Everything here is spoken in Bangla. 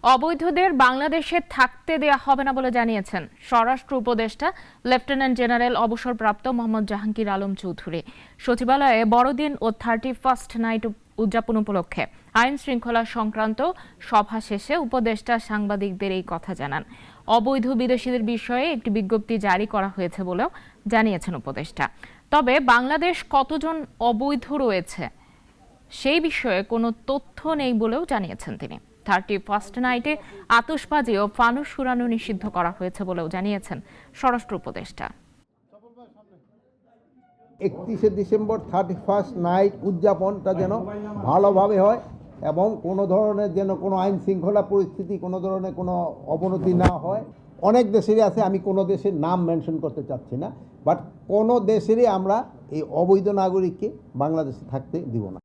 অবৈধদের বাংলাদেশে থাকতে দেয়া হবে না বলে জানিয়েছেন স্বরাষ্ট্র উপদেষ্টা লেফটেন্যান্ট জেনারেল অবসরপ্রাপ্ত মোহাম্মদ জাহাঙ্গীর আলম চৌধুরী। সচিবালয়ে বড়দিন ও 31st নাইট উদযাপন উপলক্ষে আইন শৃঙ্খলা সংক্রান্ত সভা শেষে উপদেষ্টা সাংবাদিকদের এই কথা জানান। অবৈধ বিদেশিদের বিষয়ে একটি বিজ্ঞপ্তি জারি করা হয়েছে বলেও জানিয়েছেন উপদেষ্টা। তবে বাংলাদেশ কতজন অবৈধ রয়েছে সেই বিষয়ে কোনো তথ্য নেই বলেও জানিয়েছেন তিনি। 31st নাইটে আতশবাজি ও ফানুস উড়ানো নিষিদ্ধ করা হয়েছে বলেও জানিয়েছেন স্বরাষ্ট্র উপদেষ্টা। 31শে ডিসেম্বর 31st নাইট উদযাপনটা যেন ভালোভাবে হয় এবং কোনো ধরনের যেন কোনো আইন শৃঙ্খলা পরিস্থিতি কোনো ধরনের কোনো অবনতি না হয়। অনেক দেশেরই আছে, আমি কোনো দেশের নাম মেনশন করতে চাচ্ছি না, বাট কোনো দেশেরই আমরা এই অবৈধ নাগরিককে বাংলাদেশে থাকতে দিব না।